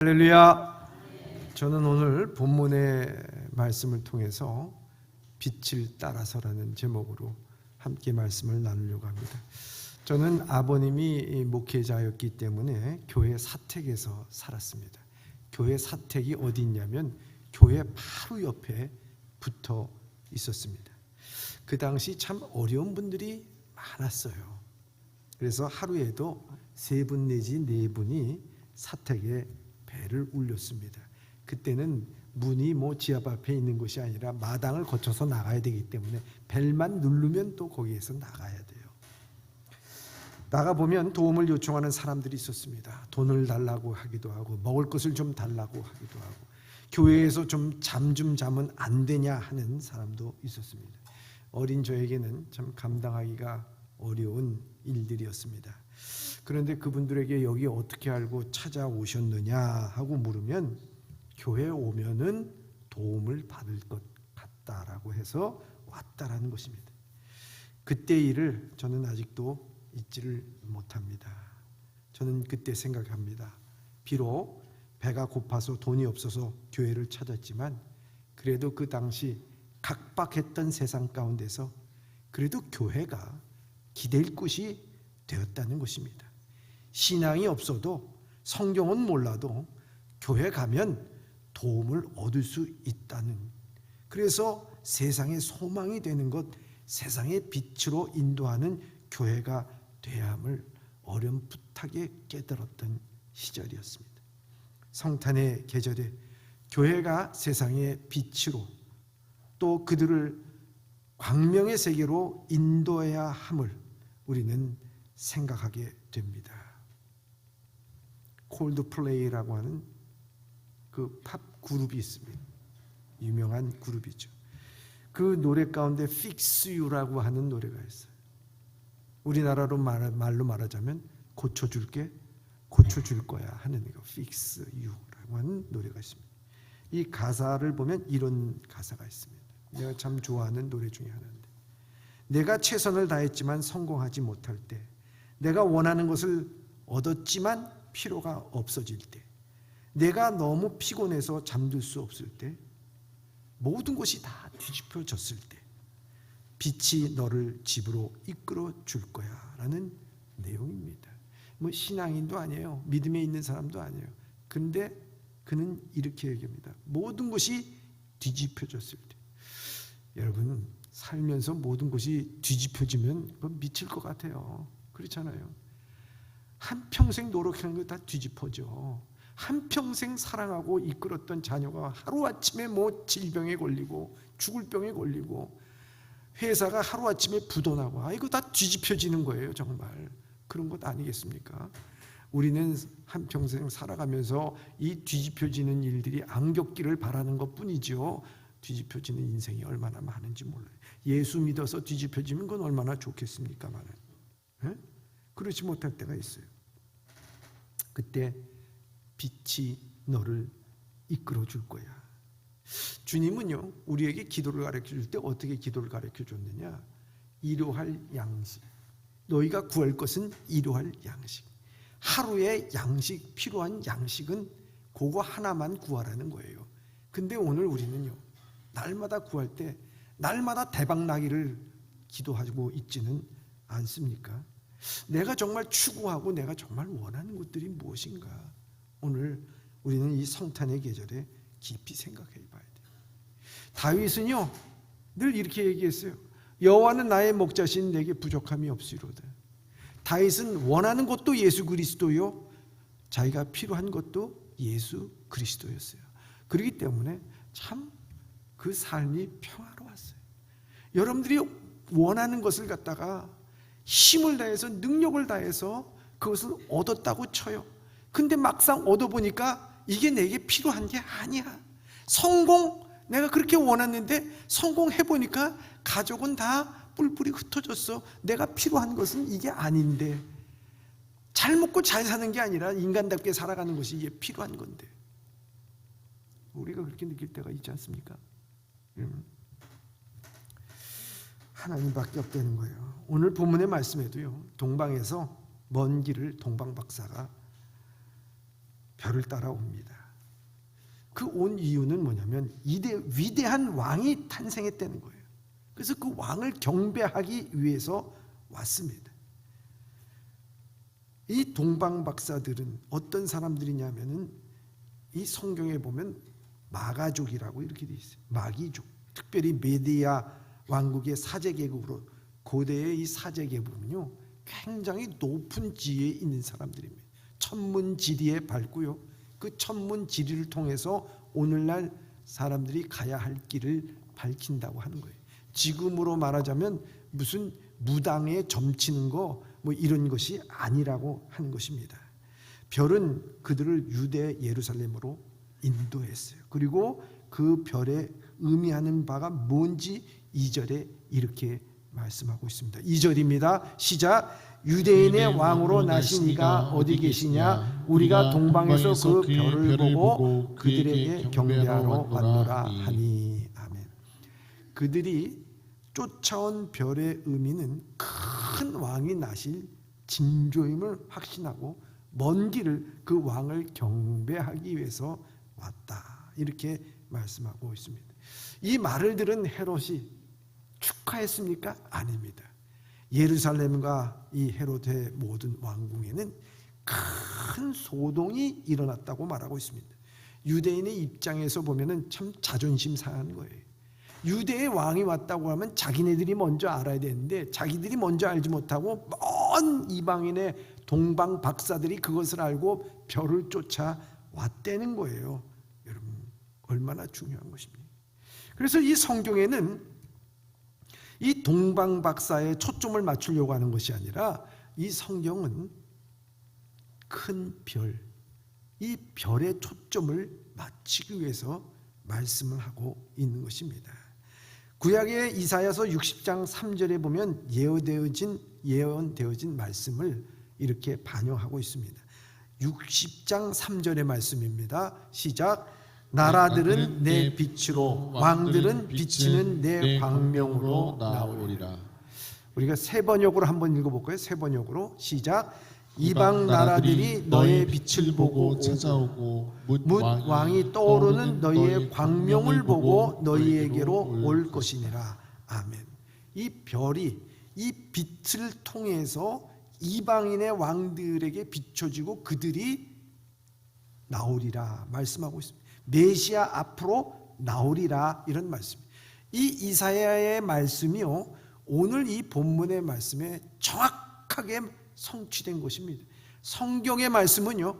할렐루야. 저는 오늘 본문의 말씀을 통해서 빛을 따라서라는 제목으로 함께 말씀을 나누려고 합니다. 저는 아버님이 목회자였기 때문에 교회 사택에서 살았습니다. 교회 사택이 어디 있냐면 교회 바로 옆에 붙어 있었습니다. 그 당시 참 어려운 분들이 많았어요. 그래서 하루에도 3분 내지 4분이 사택에 배를 울렸습니다. 그때는 문이 지합 앞에 있는 것이 아니라 마당을 거쳐서 나가야 되기 때문에 벨만 누르면 또 거기에서 나가야 돼요. 나가보면 도움을 요청하는 사람들이 있었습니다. 돈을 달라고 하기도 하고 먹을 것을 좀 달라고 하기도 하고 교회에서 좀 자면 안 되냐 하는 사람도 있었습니다. 어린 저에게는 참 감당하기가 어려운 일들이었습니다. 그런데 그분들에게 여기 어떻게 알고 찾아오셨느냐 하고 물으면 교회에 오면은 도움을 받을 것 같다라고 해서 왔다라는 것입니다. 그때 일을 저는 아직도 잊지를 못합니다. 저는 그때 생각합니다. 비록 배가 고파서 돈이 없어서 교회를 찾았지만 그래도 그 당시 각박했던 세상 가운데서 그래도 교회가 기댈 곳이 되었다는 것입니다. 신앙이 없어도 성경은 몰라도 교회 가면 도움을 얻을 수 있다는, 그래서 세상의 소망이 되는 것, 세상의 빛으로 인도하는 교회가 돼야 함을 어렴풋하게 깨달았던 시절이었습니다. 성탄의 계절에 교회가 세상의 빛으로 또 그들을 광명의 세계로 인도해야 함을 우리는 생각하게 됩니다. 콜드플레이라고 하는 그 팝 그룹이 있습니다. 유명한 그룹이죠. 그 노래 가운데 Fix You라고 하는 노래가 있어요. 우리나라로 말로 말하자면 고쳐줄게, 고쳐줄 거야 하는 거, Fix You라고 하는 노래가 있습니다. 이 가사를 보면 이런 가사가 있습니다. 내가 참 좋아하는 노래 중에 하나인데, 내가 최선을 다했지만 성공하지 못할 때, 내가 원하는 것을 얻었지만 피로가 없어질 때, 내가 너무 피곤해서 잠들 수 없을 때, 모든 것이 다 뒤집혀졌을 때 빛이 너를 집으로 이끌어 줄 거야 라는 내용입니다. 신앙인도 아니에요. 믿음에 있는 사람도 아니에요. 근데 그는 이렇게 얘기합니다. 모든 것이 뒤집혀졌을 때. 여러분, 살면서 모든 것이 뒤집혀지면 미칠 것 같아요. 그렇잖아요. 한평생 노력하는 거 다 뒤집어져. 한평생 사랑하고 이끌었던 자녀가 하루아침에 질병에 걸리고 죽을 병에 걸리고 회사가 하루아침에 부도나고 이거 다 뒤집혀지는 거예요. 정말 그런 것 아니겠습니까? 우리는 한평생 살아가면서 이 뒤집혀지는 일들이 안 겪기를 바라는 것뿐이죠. 뒤집혀지는 인생이 얼마나 많은지 몰라요. 예수 믿어서 뒤집혀지면 그건 얼마나 좋겠습니까만은. 그렇지 못할 때가 있어요. 그때 빛이 너를 이끌어 줄 거야. 주님은요, 우리에게 기도를 가르쳐 줄 때 어떻게 기도를 가르쳐 줬느냐? 일용할 양식. 너희가 구할 것은 일용할 양식. 하루의 양식, 필요한 양식은 그거 하나만 구하라는 거예요. 근데 오늘 우리는요, 날마다 구할 때 날마다 대박 나기를 기도하고 있지는 않습니까? 내가 정말 추구하고 내가 정말 원하는 것들이 무엇인가? 오늘 우리는 이 성탄의 계절에 깊이 생각해 봐야 돼요. 다윗은요, 늘 이렇게 얘기했어요. 여호와는 나의 목자신 내게 부족함이 없으리로다. 다윗은 원하는 것도 예수 그리스도요, 자기가 필요한 것도 예수 그리스도였어요. 그렇기 때문에 참 그 삶이 평화로웠어요. 여러분들이 원하는 것을 갖다가 힘을 다해서 능력을 다해서 그것을 얻었다고 쳐요. 근데 막상 얻어보니까 이게 내게 필요한 게 아니야. 성공, 내가 그렇게 원했는데 성공해보니까 가족은 다 뿔뿔이 흩어졌어. 내가 필요한 것은 이게 아닌데, 잘 먹고 잘 사는 게 아니라 인간답게 살아가는 것이 이게 필요한 건데, 우리가 그렇게 느낄 때가 있지 않습니까? 하나님밖에 없다는 거예요. 오늘 본문의 말씀에도요, 동방에서 먼 길을 동방 박사가 별을 따라옵니다. 그 온 이유는 뭐냐면 위대한 왕이 탄생했다는 거예요. 그래서 그 왕을 경배하기 위해서 왔습니다. 이 동방 박사들은 어떤 사람들이냐면은 이 성경에 보면 마가족이라고 이렇게 돼 있어요. 마귀족. 특별히 메디아 왕국의 사제 계급으로 고대의 이 사제 계급은요 굉장히 높은 지위에 있는 사람들입니다. 천문지리에 밝고요. 그 천문지리를 통해서 오늘날 사람들이 가야 할 길을 밝힌다고 하는 거예요. 지금으로 말하자면 무슨 무당에 점치는 거 뭐 이런 것이 아니라고 하는 것입니다. 별은 그들을 유대 예루살렘으로 인도했어요. 그리고 그 별에 의미하는 바가 뭔지 2절에 이렇게 말씀하고 있습니다. 2절입니다. 시작. 유대인의 왕으로 나신 이가 어디 계시냐? 우리가 동방에서 그 별을 보고 그들에게 경배하러 왔노라 하니. 아멘. 그들이 쫓아온 별의 의미는 큰 왕이 나실 징조임을 확신하고 먼 길을 그 왕을 경배하기 위해서 왔다. 이렇게 말씀하고 있습니다. 이 말을 들은 헤롯이 축하했습니까? 아닙니다. 예루살렘과 이 헤롯의 모든 왕궁에는 큰 소동이 일어났다고 말하고 있습니다. 유대인의 입장에서 보면은 참 자존심 상하는 거예요. 유대의 왕이 왔다고 하면 자기네들이 먼저 알아야 되는데 자기들이 먼저 알지 못하고 먼 이방인의 동방 박사들이 그것을 알고 별을 쫓아 왔다는 거예요. 여러분 얼마나 중요한 것입니까? 그래서 이 성경에는 이 동방 박사에 초점을 맞추려고 하는 것이 아니라 이 성경은 큰 별, 이 별에 초점을 맞추기 위해서 말씀을 하고 있는 것입니다. 구약의 이사야서 60장 3절에 보면 예언되어진 말씀을 이렇게 반영하고 있습니다. 60장 3절의 말씀입니다. 시작. 나라들은 내 빛으로 왕들은 비치는 내 광명으로 나오리라. 우리가 세 번역으로 한번 읽어볼까요? 세 번역으로 시작. 이방 나라들이 너의 빛을 보고 찾아오고 뭇 왕이 떠오르는 너희의 광명을 보고 너희에게로 올 것이니라. 아멘. 이 별이 이 빛을 통해서 이방인의 왕들에게 비춰지고 그들이 나오리라 말씀하고 있습니다. 메시아 앞으로 나오리라 이런 말씀. 이 이사야의 말씀이요 오늘 이 본문의 말씀에 정확하게 성취된 것입니다. 성경의 말씀은요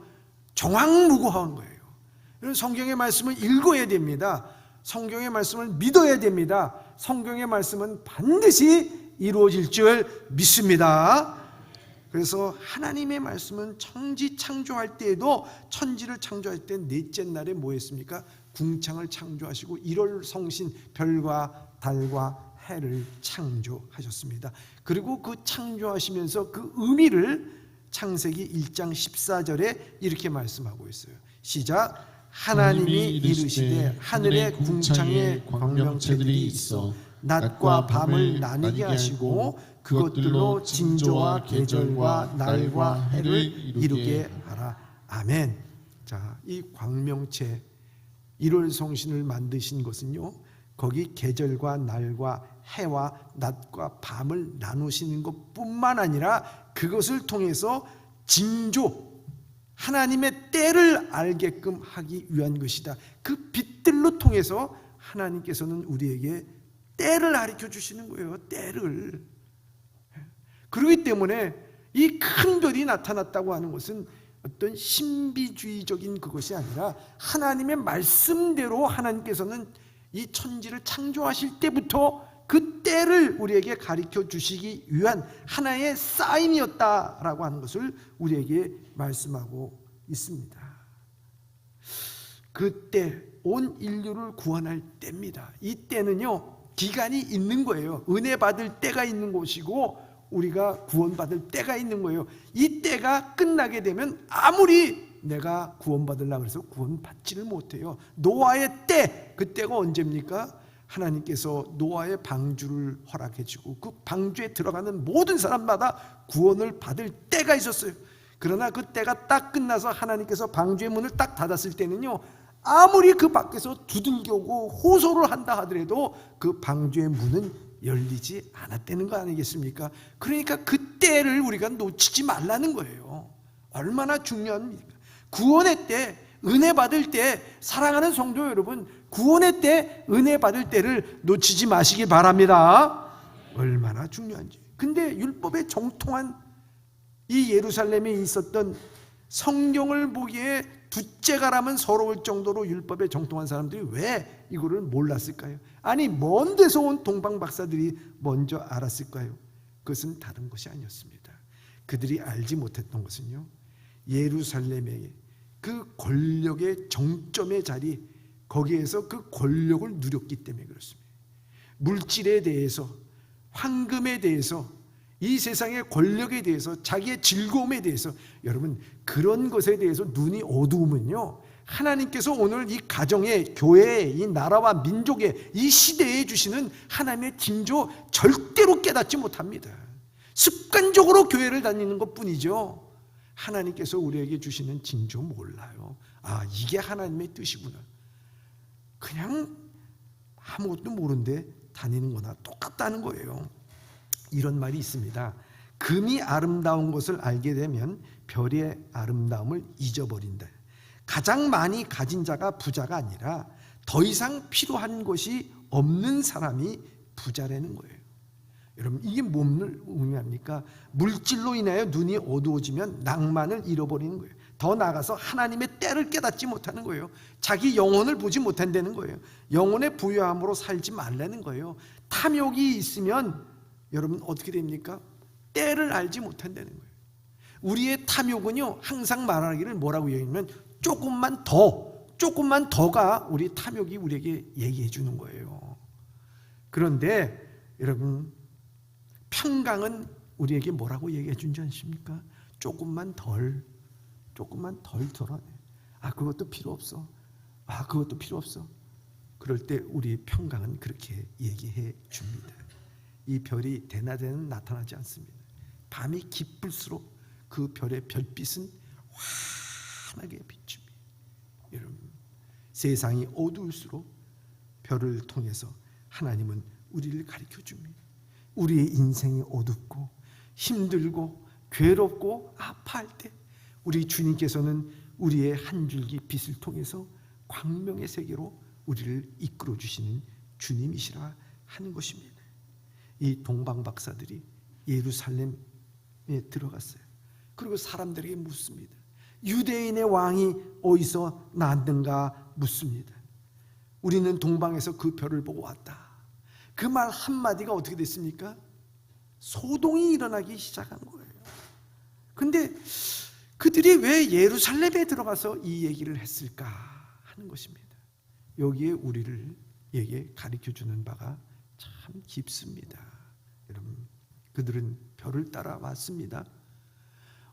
정확무구한 거예요. 성경의 말씀을 읽어야 됩니다. 성경의 말씀을 믿어야 됩니다. 성경의 말씀은 반드시 이루어질 줄 믿습니다. 그래서 하나님의 말씀은 천지 창조할 때에도 천지를 창조할 때 넷째 날에 뭐 했습니까? 궁창을 창조하시고 1월 성신 별과 달과 해를 창조하셨습니다. 그리고 그 창조하시면서 그 의미를 창세기 1장 14절에 이렇게 말씀하고 있어요. 시작. 하나님이 이르시되 하늘의 궁창에 광명체들이 있어 낮과 밤을 나뉘게 하시고 그것들로 징조와 계절과 날과 해를 이루게 하라. 아멘. 자, 이 광명체 1월 성신을 만드신 것은요 거기 계절과 날과 해와 낮과 밤을 나누시는 것뿐만 아니라 그것을 통해서 징조 하나님의 때를 알게끔 하기 위한 것이다. 그 빛들로 통해서 하나님께서는 우리에게 때를 가르쳐 주시는 거예요. 때를. 그렇기 때문에 이 큰 별이 나타났다고 하는 것은 어떤 신비주의적인 그것이 아니라 하나님의 말씀대로 하나님께서는 이 천지를 창조하실 때부터 그 때를 우리에게 가르쳐 주시기 위한 하나의 사인이었다라고 하는 것을 우리에게 말씀하고 있습니다. 그때 온 인류를 구원할 때입니다. 이 때는요 기간이 있는 거예요. 은혜 받을 때가 있는 곳이고 우리가 구원받을 때가 있는 거예요. 이 때가 끝나게 되면 아무리 내가 구원받으려고 해서 구원받지를 못해요. 노아의 때, 그 때가 언제입니까? 하나님께서 노아의 방주를 허락해 주고 그 방주에 들어가는 모든 사람마다 구원을 받을 때가 있었어요. 그러나 그 때가 딱 끝나서 하나님께서 방주의 문을 딱 닫았을 때는요, 아무리 그 밖에서 두들겨오고 호소를 한다 하더라도 그 방주의 문은 열리지 않았다는 거 아니겠습니까? 그러니까 그 때를 우리가 놓치지 말라는 거예요. 얼마나 중요합니까? 구원의 때, 은혜 받을 때, 사랑하는 성도 여러분, 구원의 때, 은혜 받을 때를 놓치지 마시기 바랍니다. 얼마나 중요한지. 근데 율법에 정통한 이 예루살렘에 있었던, 성경을 보기에 둘째가라면 서러울 정도로 율법에 정통한 사람들이 왜 이거를 몰랐을까요? 아니, 먼 데서 온 동방 박사들이 먼저 알았을까요? 그것은 다른 것이 아니었습니다. 그들이 알지 못했던 것은요, 예루살렘의 그 권력의 정점의 자리, 거기에서 그 권력을 누렸기 때문에 그렇습니다. 물질에 대해서, 황금에 대해서, 이 세상의 권력에 대해서, 자기의 즐거움에 대해서, 여러분, 그런 것에 대해서 눈이 어두우면요, 하나님께서 오늘 이 가정에, 교회에, 이 나라와 민족에, 이 시대에 주시는 하나님의 징조 절대로 깨닫지 못합니다. 습관적으로 교회를 다니는 것뿐이죠. 하나님께서 우리에게 주시는 징조 몰라요. 아, 이게 하나님의 뜻이구나. 그냥 아무것도 모르는데 다니는 거나 똑같다는 거예요. 이런 말이 있습니다. 금이 아름다운 것을 알게 되면 별의 아름다움을 잊어버린다. 가장 많이 가진 자가 부자가 아니라 더 이상 필요한 것이 없는 사람이 부자라는 거예요. 여러분, 이게 뭘 의미합니까? 물질로 인하여 눈이 어두워지면 낭만을 잃어버리는 거예요. 더 나아가서 하나님의 때를 깨닫지 못하는 거예요. 자기 영혼을 보지 못한다는 거예요. 영혼의 부유함으로 살지 말라는 거예요. 탐욕이 있으면 여러분 어떻게 됩니까? 때를 알지 못한다는 거예요. 우리의 탐욕은요, 항상 말하기를 뭐라고 얘기하면 조금만 더가 우리 탐욕이 우리에게 얘기해 주는 거예요. 그런데 여러분, 평강은 우리에게 뭐라고 얘기해 준지 아십니까? 조금만 덜 덜어내. 아, 그것도 필요 없어. 아, 그것도 필요 없어. 그럴 때 우리 평강은 그렇게 얘기해 줍니다. 이 별이 대낮에는 나타나지 않습니다. 밤이 깊을수록 그 별의 별빛은 환하게 비춥니다. 여러분, 세상이 어두울수록 별을 통해서 하나님은 우리를 가르쳐 줍니다. 우리의 인생이 어둡고 힘들고 괴롭고 아파할 때 우리 주님께서는 우리의 한 줄기 빛을 통해서 광명의 세계로 우리를 이끌어 주시는 주님이시라 하는 것입니다. 이 동방 박사들이 예루살렘에 들어갔어요. 그리고 사람들에게 묻습니다. 유대인의 왕이 어디서 났는가 묻습니다. 우리는 동방에서 그 별을 보고 왔다. 그 말 한마디가 어떻게 됐습니까? 소동이 일어나기 시작한 거예요. 근데 그들이 왜 예루살렘에 들어가서 이 얘기를 했을까 하는 것입니다. 여기에 우리에게 가르쳐주는 바가 참 깊습니다. 여러분, 그들은 별을 따라 왔습니다.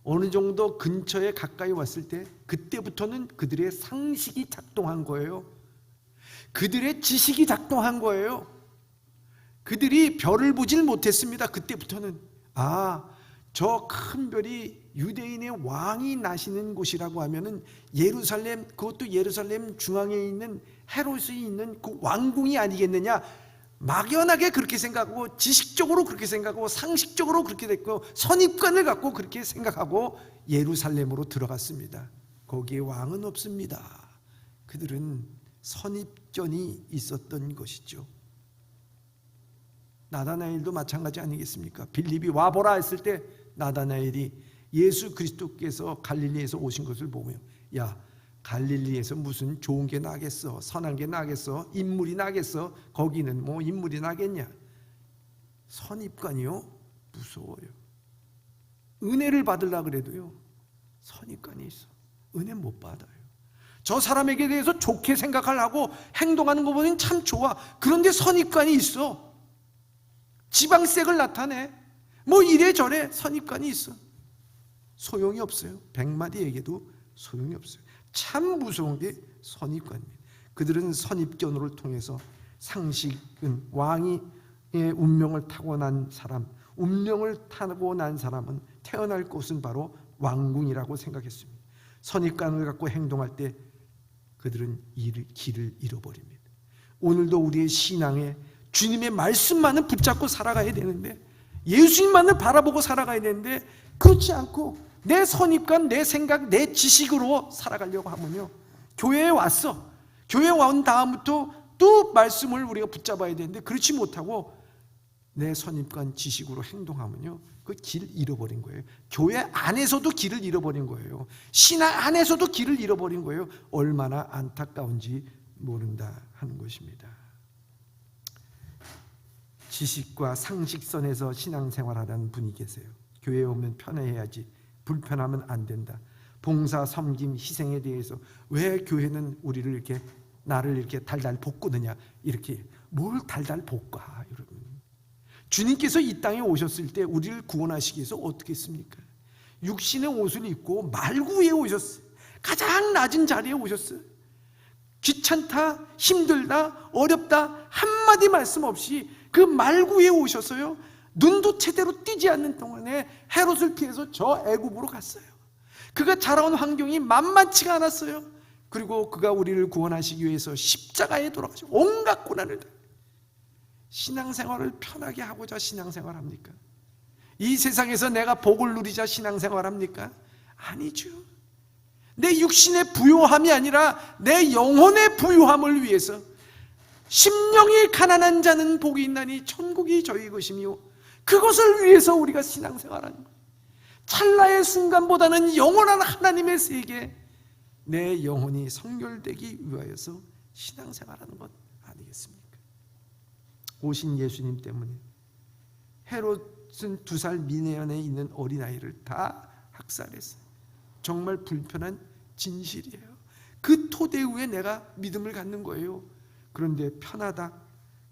어느 정도 근처에 가까이 왔을 때 그때부터는 그들의 상식이 작동한 거예요. 그들의 지식이 작동한 거예요. 그들이 별을 보질 못했습니다. 그때부터는 저 큰 별이 유대인의 왕이 나시는 곳이라고 하면은 예루살렘, 그것도 예루살렘 중앙에 있는 헤롯이 있는 그 왕궁이 아니겠느냐. 막연하게 그렇게 생각하고, 지식적으로 그렇게 생각하고, 상식적으로 그렇게 됐고, 선입관을 갖고 그렇게 생각하고 예루살렘으로 들어갔습니다. 거기에 왕은 없습니다. 그들은 선입견이 있었던 것이죠. 나다나엘도 마찬가지 아니겠습니까? 빌립이 와보라 했을 때 나다나엘이 예수 그리스도께서 갈릴리에서 오신 것을 보며, 야, 갈릴리에서 무슨 좋은 게 나겠어? 선한 게 나겠어? 인물이 나겠어? 거기는 뭐 인물이 나겠냐? 선입관이요? 무서워요. 은혜를 받으려고 그래도요, 선입관이 있어. 은혜 못 받아요. 저 사람에게 대해서 좋게 생각하려고 행동하는 거 보면 참 좋아. 그런데 선입관이 있어. 지방색을 나타내. 뭐 이래저래 선입관이 있어. 소용이 없어요. 100마디 얘기도 소용이 없어요. 참 무서운 게 선입관입니다. 그들은 선입견으로 통해서, 상식은 왕의 운명을 타고난 사람, 운명을 타고난 사람은 태어날 곳은 바로 왕궁이라고 생각했습니다. 선입관을 갖고 행동할 때 그들은 길을 잃어버립니다. 오늘도 우리의 신앙에 주님의 말씀만을 붙잡고 살아가야 되는데, 예수님만을 바라보고 살아가야 되는데, 그렇지 않고 내 선입관, 내 생각, 내 지식으로 살아가려고 하면요, 교회에 왔어. 교회에 온 다음부터 또 말씀을 우리가 붙잡아야 되는데 그렇지 못하고 내 선입관, 지식으로 행동하면요, 그 길 잃어버린 거예요. 교회 안에서도 길을 잃어버린 거예요. 신앙 안에서도 길을 잃어버린 거예요. 얼마나 안타까운지 모른다 하는 것입니다. 지식과 상식선에서 신앙생활하라는 분이 계세요. 교회에 오면 편해야지, 불편하면 안 된다. 봉사, 섬김, 희생에 대해서 왜 교회는 우리를 이렇게, 나를 이렇게 달달 볶느냐, 이렇게. 뭘 달달 볶아, 여러분. 주님께서 이 땅에 오셨을 때 우리를 구원하시기 위해서 어떻게 했습니까? 육신의 옷을 입고 말구에 오셨어요. 가장 낮은 자리에 오셨어요. 귀찮다, 힘들다, 어렵다 한마디 말씀 없이 그 말구에 오셔서요, 눈도 제대로 띄지 않는 동안에 헤롯을 피해서 저 애굽으로 갔어요. 그가 자라온 환경이 만만치가 않았어요. 그리고 그가 우리를 구원하시기 위해서 십자가에 돌아가시고 온갖 고난을 당했어요. 신앙생활을 편하게 하고자 신앙생활합니까? 이 세상에서 내가 복을 누리자 신앙생활합니까? 아니죠. 내 육신의 부요함이 아니라 내 영혼의 부요함을 위해서, 심령이 가난한 자는 복이 있나니 천국이 저희 것이며, 그것을 위해서 우리가 신앙생활하는 거예요. 찰나의 순간보다는 영원한 하나님의 세계, 내 영혼이 성결되기 위하여서 신앙생활하는 것 아니겠습니까? 오신 예수님 때문에 헤롯은 2살 미내연에 있는 어린아이를 다 학살했어요. 정말 불편한 진실이에요. 그 토대 위에 내가 믿음을 갖는 거예요. 그런데 편하다,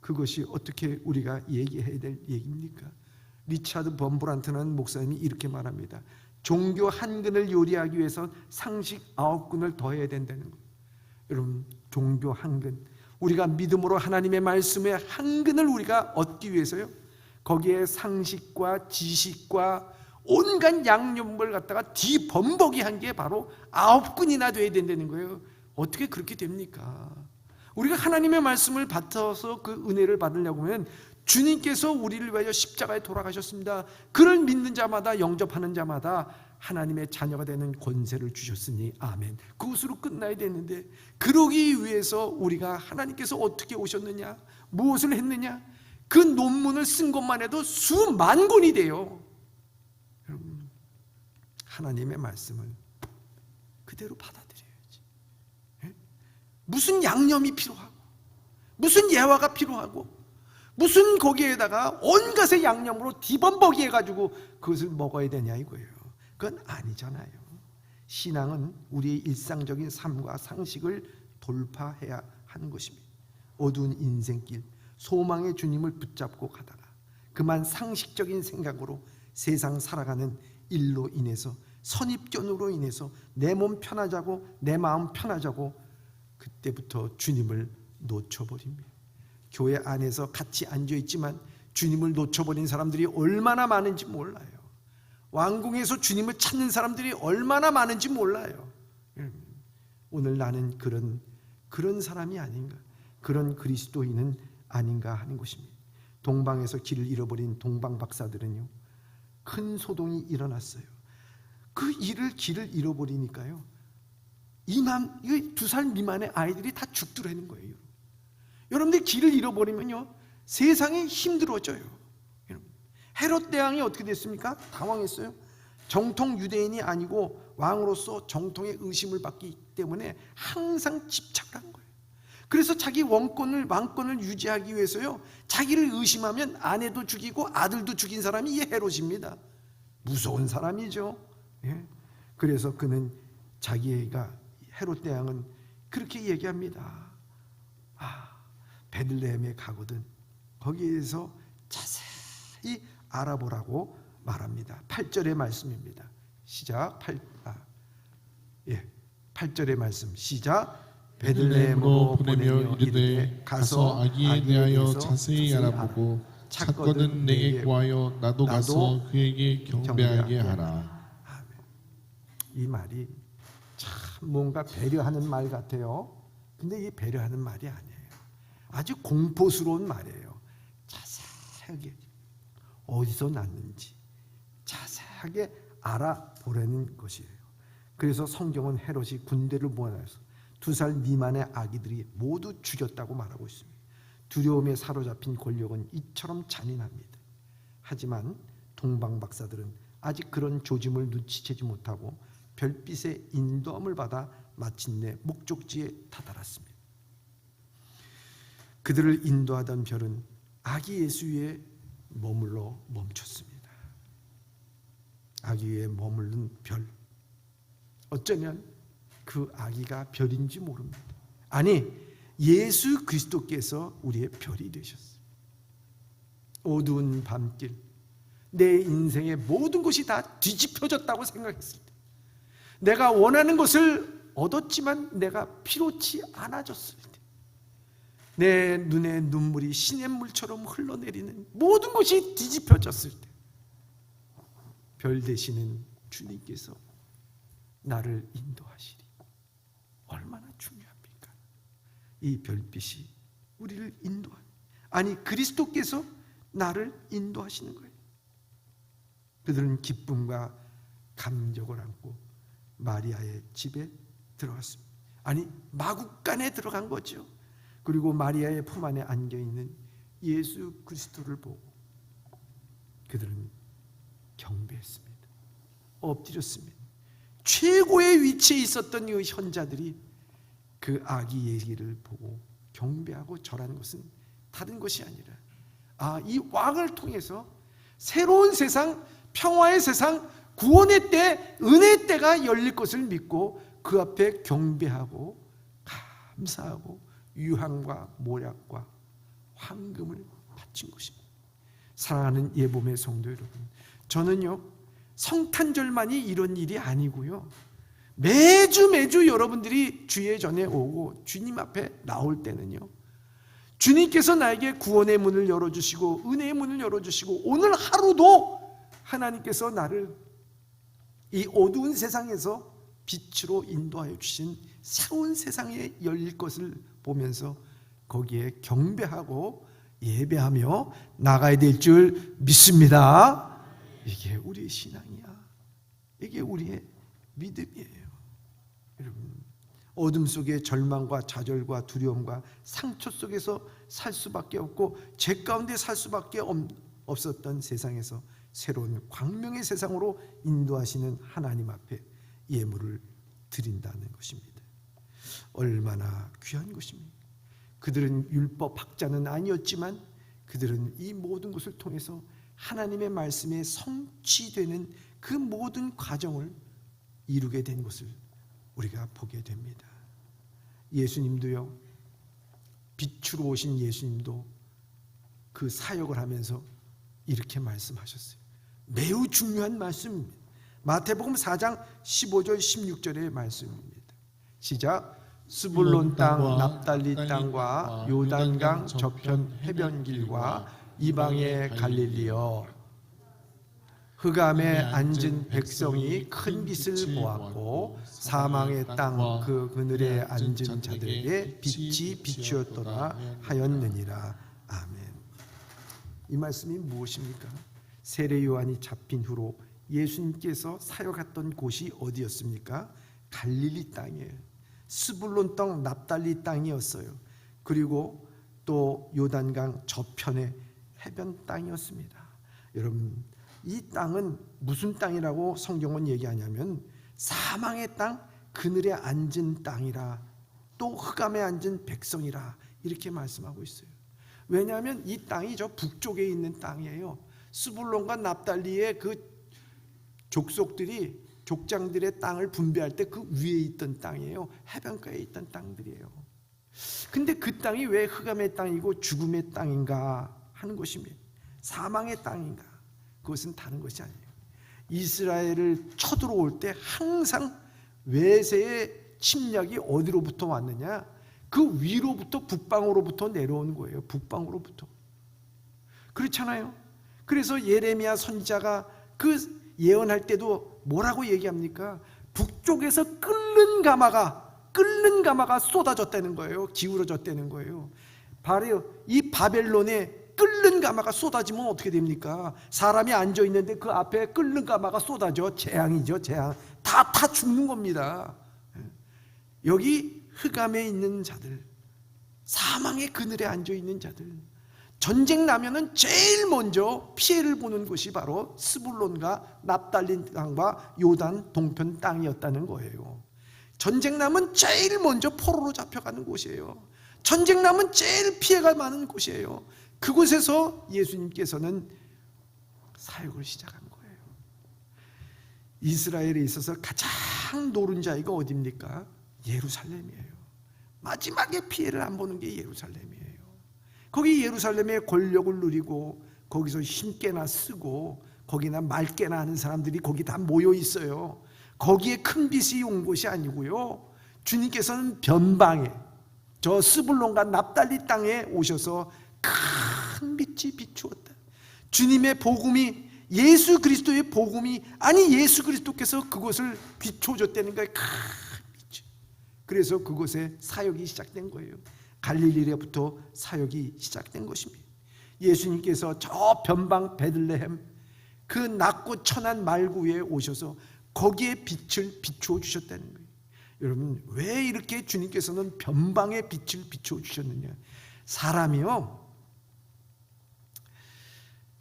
그것이 어떻게 우리가 얘기해야 될 얘기입니까? 리차드 범브란트라는 목사님이 이렇게 말합니다. 종교 한 근을 요리하기 위해서 상식 9근을 더해야 된다는 거예요. 여러분, 종교 한 근, 우리가 믿음으로 하나님의 말씀의 한 근을 우리가 얻기 위해서요, 거기에 상식과 지식과 온갖 양념을 갖다가 뒤범벅이 한 게 바로 9근이나 돼야 된다는 거예요. 어떻게 그렇게 됩니까? 우리가 하나님의 말씀을 받아서 그 은혜를 받으려고 하면 주님께서 우리를 위하여 십자가에 돌아가셨습니다. 그를 믿는 자마다, 영접하는 자마다 하나님의 자녀가 되는 권세를 주셨으니 아멘. 그것으로 끝나야 되는데, 그러기 위해서 우리가 하나님께서 어떻게 오셨느냐, 무엇을 했느냐, 그 논문을 쓴 것만 해도 수만 권이 돼요. 여러분, 하나님의 말씀을 그대로 받아들여야지. 무슨 양념이 필요하고, 무슨 예화가 필요하고, 무슨 거기에다가 온갖의 양념으로 뒤범벅이 해가지고 그것을 먹어야 되냐 이거예요. 그건 아니잖아요. 신앙은 우리의 일상적인 삶과 상식을 돌파해야 하는 것입니다. 어두운 인생길, 소망의 주님을 붙잡고 가다가 그만 상식적인 생각으로 세상 살아가는 일로 인해서, 선입견으로 인해서 내 몸 편하자고, 내 마음 편하자고, 그때부터 주님을 놓쳐버립니다. 교회 안에서 같이 앉아있지만 주님을 놓쳐버린 사람들이 얼마나 많은지 몰라요. 왕궁에서 주님을 찾는 사람들이 얼마나 많은지 몰라요. 오늘 나는 그런 사람이 아닌가, 그런 그리스도인은 아닌가 하는 것입니다. 동방에서 길을 잃어버린 동방 박사들은요, 큰 소동이 일어났어요. 그 길을 잃어버리니까요, 2살 미만의 아이들이 다 죽더라는 거예요. 여러분들 길을 잃어버리면요, 세상이 힘들어져요. 헤롯 대왕이 어떻게 됐습니까? 당황했어요. 정통 유대인이 아니고 왕으로서 정통의 의심을 받기 때문에 항상 집착을 한 거예요. 그래서 자기 왕권을 유지하기 위해서요, 자기를 의심하면 아내도 죽이고 아들도 죽인 사람이 이 헤롯입니다. 무서운 사람이죠. 그래서 그는 자기가, 헤롯 대왕은 그렇게 얘기합니다. 베들레헴에 가거든 거기에서 자세히 알아보라고 말합니다. 8절의 말씀입니다. 시작. 8절의 말씀 시작. 베들레헴으로 보내며 이르되 가서 아기에 대하여 자세히 알아보고 찾거든 내게 구하여 나도 가서 그에게 경배하게 하라. 이 말이 참 뭔가 배려하는 말 같아요. 근데 이 배려하는 말이 아니에요. 아주 공포스러운 말이에요. 자세하게 어디서 났는지 자세하게 알아보라는 것이에요. 그래서 성경은 헤롯이 군대를 모아서 2살 미만의 아기들이 모두 죽였다고 말하고 있습니다. 두려움에 사로잡힌 권력은 이처럼 잔인합니다. 하지만 동방 박사들은 아직 그런 조짐을 눈치채지 못하고 별빛의 인도함을 받아 마침내 목적지에 다다랐습니다. 그들을 인도하던 별은 아기 예수 위에 머물러 멈췄습니다. 아기 위에 머무른 별, 어쩌면 그 아기가 별인지 모릅니다. 아니, 예수 그리스도께서 우리의 별이 되셨어요. 어두운 밤길, 내 인생의 모든 것이 다 뒤집혀졌다고 생각했을 때, 내가 원하는 것을 얻었지만 내가 필요치 않아졌을 때, 내 눈에 눈물이 시냇물처럼 흘러내리는 모든 것이 뒤집혀졌을 때, 별 되시는 주님께서 나를 인도하시리. 얼마나 중요합니까? 이 별빛이 우리를 인도하는, 아니 그리스도께서 나를 인도하시는 거예요. 그들은 기쁨과 감격을 안고 마리아의 집에 들어갔습니다. 아니 마국간에 들어간 거죠. 그리고 마리아의 품 안에 안겨있는 예수 그리스도를 보고 그들은 경배했습니다. 엎드렸습니다. 최고의 위치에 있었던 이 현자들이 그 아기 예기를 보고 경배하고 절하는 것은 다른 것이 아니라, 이 왕을 통해서 새로운 세상, 평화의 세상, 구원의 때, 은혜의 때가 열릴 것을 믿고 그 앞에 경배하고 감사하고 유황과 모략과 황금을 바친 것입니다. 사랑하는 예봄의 성도 여러분, 저는요 성탄절만이 이런 일이 아니고요, 매주 여러분들이 주의 전에 오고 주님 앞에 나올 때는요, 주님께서 나에게 구원의 문을 열어주시고 은혜의 문을 열어주시고 오늘 하루도 하나님께서 나를 이 어두운 세상에서 빛으로 인도하여 주신 새로운 세상에 열릴 것을 보면서 거기에 경배하고 예배하며 나가야 될 줄 믿습니다. 이게 우리의 신앙이야. 이게 우리의 믿음이에요. 여러분, 어둠 속에 절망과 좌절과 두려움과 상처 속에서 살 수밖에 없고 죄 가운데 살 수밖에 없었던 세상에서 새로운 광명의 세상으로 인도하시는 하나님 앞에 예물을 드린다는 것입니다. 얼마나 귀한 것입니까? 그들은 율법 학자는 아니었지만 그들은 이 모든 것을 통해서 하나님의 말씀에 성취되는 그 모든 과정을 이루게 된 것을 우리가 보게 됩니다. 예수님도요, 빛으로 오신 예수님도 그 사역을 하면서 이렇게 말씀하셨어요. 매우 중요한 말씀입니다. 마태복음 4장 15절 16절의 말씀입니다. 시작. 스불론 땅, 납달리 땅과 요단강 저편 해변길과 이방의 갈릴리여, 흑암에 앉은 백성이 큰 빛을 보았고 사망의 땅 그 그늘에 앉은 자들에게 빛이 비추었도다 하였느니라. 아멘. 이 말씀이 무엇입니까? 세례 요한이 잡힌 후로 예수님께서 사역했던 곳이 어디였습니까? 갈릴리 땅이에요. 스불론 땅, 납달리 땅이었어요. 그리고 또 요단강 저편의 해변 땅이었습니다. 여러분, 이 땅은 무슨 땅이라고 성경은 얘기하냐면 사망의 땅, 그늘에 앉은 땅이라, 또 흑암에 앉은 백성이라, 이렇게 말씀하고 있어요. 왜냐하면 이 땅이 저 북쪽에 있는 땅이에요. 스불론과 납달리의 그 족속들이 족장들의 땅을 분배할 때 그 위에 있던 땅이에요. 해변가에 있던 땅들이에요. 근데 그 땅이 왜 흑암의 땅이고 죽음의 땅인가 하는 것입니다. 사망의 땅인가? 그것은 다른 것이 아니에요. 이스라엘을 쳐들어올 때 항상 외세의 침략이 어디로부터 왔느냐? 그 위로부터 북방으로부터 내려오는 거예요. 북방으로부터. 그렇잖아요. 그래서 예레미야 선지자가 그 예언할 때도 뭐라고 얘기합니까? 북쪽에서 끓는 가마가 쏟아졌다는 거예요. 기울어졌다는 거예요. 바로 이 바벨론에 끓는 가마가 쏟아지면 어떻게 됩니까? 사람이 앉아 있는데 그 앞에 끓는 가마가 쏟아져. 재앙이죠, 재앙. 다 죽는 겁니다. 여기 흑암에 있는 자들, 사망의 그늘에 앉아 있는 자들, 전쟁 나면은 제일 먼저 피해를 보는 곳이 바로 스불론과 납달리 땅과 요단 동편 땅이었다는 거예요. 전쟁 나면 제일 먼저 포로로 잡혀가는 곳이에요. 전쟁 나면 제일 피해가 많은 곳이에요. 그곳에서 예수님께서는 사역을 시작한 거예요. 이스라엘에 있어서 가장 노른자이가 어디입니까? 예루살렘이에요. 마지막에 피해를 안 보는 게 예루살렘이에요. 거기 예루살렘의 권력을 누리고 거기서 힘께나 쓰고 거기나 맑게나 하는 사람들이 거기 다 모여 있어요. 거기에 큰 빛이 온 곳이 아니고요, 주님께서는 변방에 저 스불론과 납달리 땅에 오셔서 큰 빛이 비추었다. 주님의 복음이, 예수 그리스도의 복음이, 아니 예수 그리스도께서 그곳을 비춰줬다는 거예요. 큰 빛. 그래서 그곳에 사역이 시작된 거예요. 갈릴리로부터 사역이 시작된 것입니다. 예수님께서 저 변방 베들레헴 그 낮고 천한 말구 위에 오셔서 거기에 빛을 비추어 주셨다는 거예요. 여러분, 왜 이렇게 주님께서는 변방의 빛을 비추어 주셨느냐? 사람이요,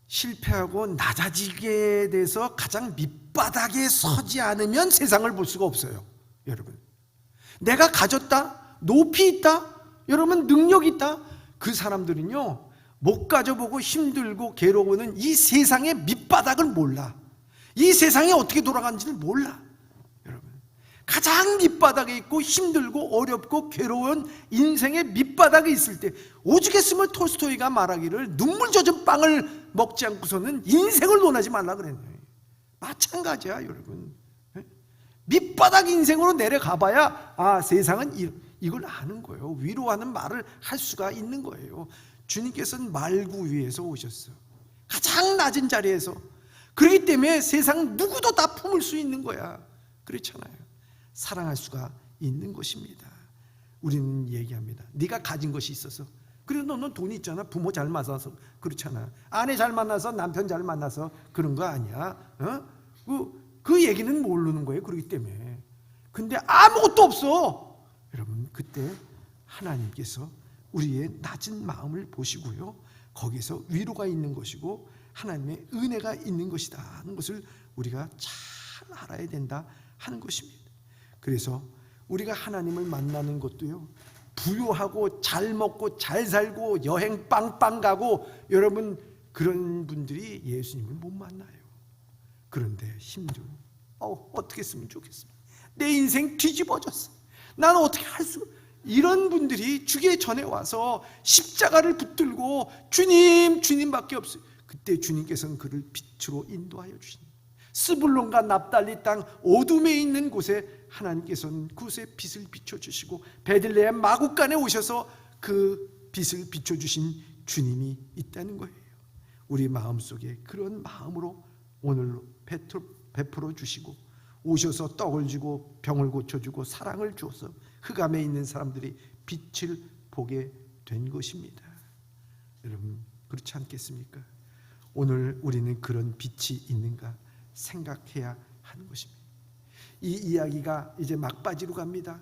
실패하고 낮아지게 돼서 가장 밑바닥에 서지 않으면 세상을 볼 수가 없어요. 여러분, 내가 가졌다, 높이 있다, 여러분 능력 있다, 그 사람들은요 못 가져보고 힘들고 괴로워는 이 세상의 밑바닥을 몰라. 이 세상이 어떻게 돌아가는지를 몰라. 여러분, 가장 밑바닥에 있고 힘들고 어렵고 괴로운 인생의 밑바닥에 있을 때, 오죽했으면 톨스토이가 말하기를 눈물 젖은 빵을 먹지 않고서는 인생을 논하지 말라 그랬네. 마찬가지야 여러분. 밑바닥 인생으로 내려가 봐야 아, 세상은 이걸 아는 거예요. 위로하는 말을 할 수가 있는 거예요. 주님께서는 말구 위에서 오셨어. 가장 낮은 자리에서. 그렇기 때문에 세상 누구도 다 품을 수 있는 거야. 그렇잖아요. 사랑할 수가 있는 것입니다. 우리는 얘기합니다. 네가 가진 것이 있어서, 그리고 너는 돈이 있잖아. 부모 잘 만나서 그렇잖아. 아내 잘 만나서, 남편 잘 만나서 그런 거 아니야. 그 얘기는 모르는 거예요. 그렇기 때문에. 근데 아무것도 없어. 여러분, 그때 하나님께서 우리의 낮은 마음을 보시고요, 거기서 위로가 있는 것이고 하나님의 은혜가 있는 것이다 하는 것을 우리가 잘 알아야 된다 하는 것입니다. 그래서 우리가 하나님을 만나는 것도요, 부유하고 잘 먹고 잘 살고 여행 빵빵 가고, 여러분 그런 분들이 예수님을 못 만나요. 그런데 힘들어. 어떻게 했으면 좋겠습니까? 내 인생 뒤집어졌어. 나는 어떻게 할 수, 이런 분들이 주기 전에 와서 십자가를 붙들고 주님, 주님밖에 없어요. 그때 주님께서는 그를 빛으로 인도하여 주십니다. 스불론과 납달리 땅 어둠에 있는 곳에 하나님께서는 그곳에 빛을 비춰주시고, 베들레헴 마구간에 오셔서 그 빛을 비춰주신 주님이 있다는 거예요. 우리 마음속에 그런 마음으로 오늘 베풀어 주시고, 오셔서 떡을 주고 병을 고쳐주고 사랑을 주어서 흑암에 있는 사람들이 빛을 보게 된 것입니다. 여러분, 그렇지 않겠습니까? 오늘 우리는 그런 빛이 있는가 생각해야 하는 것입니다. 이 이야기가 이제 막바지로 갑니다.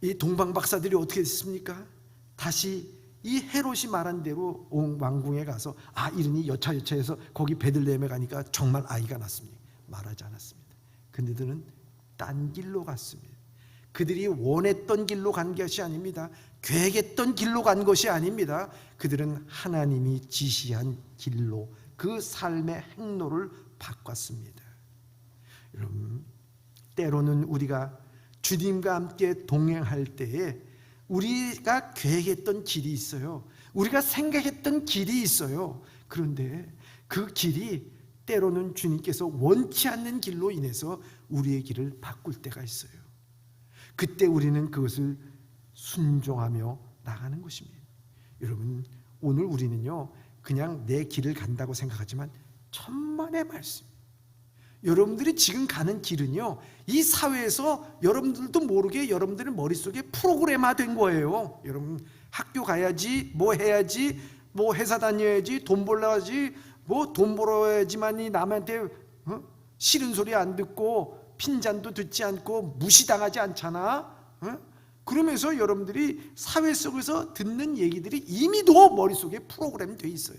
이 동방 박사들이 어떻게 했습니까? 다시 이 헤롯이 말한 대로 온 왕궁에 가서 이르니 여차여차해서 거기 베들레헴에 가니까 정말 아이가 낳습니다. 말하지 않았습니다. 그들은 딴 길로 갔습니다. 그들이 원했던 길로 간 것이 아닙니다. 계획했던 길로 간 것이 아닙니다. 그들은 하나님이 지시한 길로 그 삶의 행로를 바꿨습니다. 여러분, 때로는 우리가 주님과 함께 동행할 때에 우리가 계획했던 길이 있어요. 우리가 생각했던 길이 있어요. 그런데 그 길이 때로는 주님께서 원치 않는 길로 인해서 우리의 길을 바꿀 때가 있어요. 그때 우리는 그것을 순종하며 나가는 것입니다. 여러분, 오늘 우리는요 그냥 내 길을 간다고 생각하지만 천만의 말씀, 여러분들이 지금 가는 길은요, 이 사회에서 여러분들도 모르게 여러분들의 머릿속에 프로그램화된 거예요. 여러분 학교 가야지, 뭐 해야지, 뭐 회사 다녀야지, 돈 벌어야지, 뭐 돈 벌어야지만이 남한테 싫은 소리 안 듣고 핀잔도 듣지 않고 무시당하지 않잖아. 그러면서 여러분들이 사회 속에서 듣는 얘기들이 이미도 머릿속에 프로그램 돼 있어요.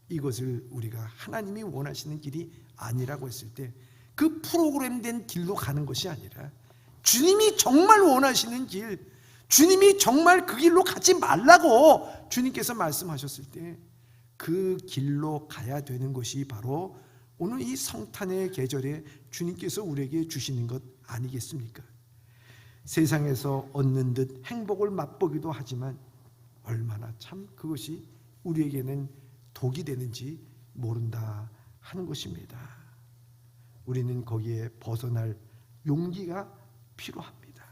이것을 우리가 하나님이 원하시는 길이 아니라고 했을 때 그 프로그램된 길로 가는 것이 아니라 주님이 정말 원하시는 길, 주님이 정말 그 길로 가지 말라고 주님께서 말씀하셨을 때 그 길로 가야 되는 것이 바로 오늘 이 성탄의 계절에 주님께서 우리에게 주시는 것 아니겠습니까? 세상에서 얻는 듯 행복을 맛보기도 하지만 얼마나 참 그것이 우리에게는 독이 되는지 모른다 하는 것입니다. 우리는 거기에 벗어날 용기가 필요합니다.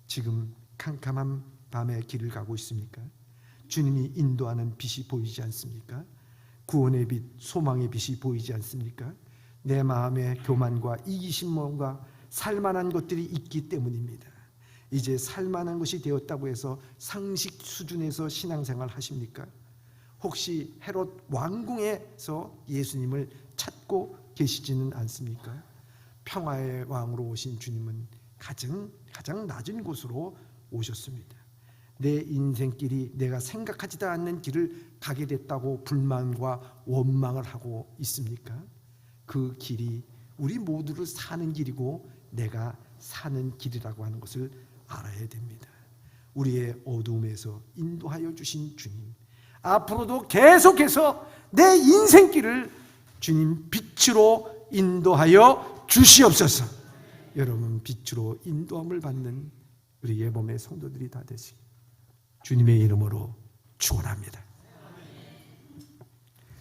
지금 캄캄한 밤의 길을 가고 있습니까? 주님이 인도하는 빛이 보이지 않습니까? 구원의 빛, 소망의 빛이 보이지 않습니까? 내 마음에 교만과 이기심과 살만한 것들이 있기 때문입니다. 이제 살만한 것이 되었다고 해서 상식 수준에서 신앙생활 하십니까? 혹시 헤롯 왕궁에서 예수님을 찾고 계시지는 않습니까? 평화의 왕으로 오신 주님은 가장 낮은 곳으로 오셨습니다. 내 인생길이 내가 생각하지도 않는 길을 가게 됐다고 불만과 원망을 하고 있습니까? 그 길이 우리 모두를 사는 길이고 내가 사는 길이라고 하는 것을 알아야 됩니다. 우리의 어두움에서 인도하여 주신 주님, 앞으로도 계속해서 내 인생길을 주님 빛으로 인도하여 주시옵소서. 여러분 빛으로 인도함을 받는 우리 예범의 성도들이 다 되시기 주님의 이름으로 축원합니다.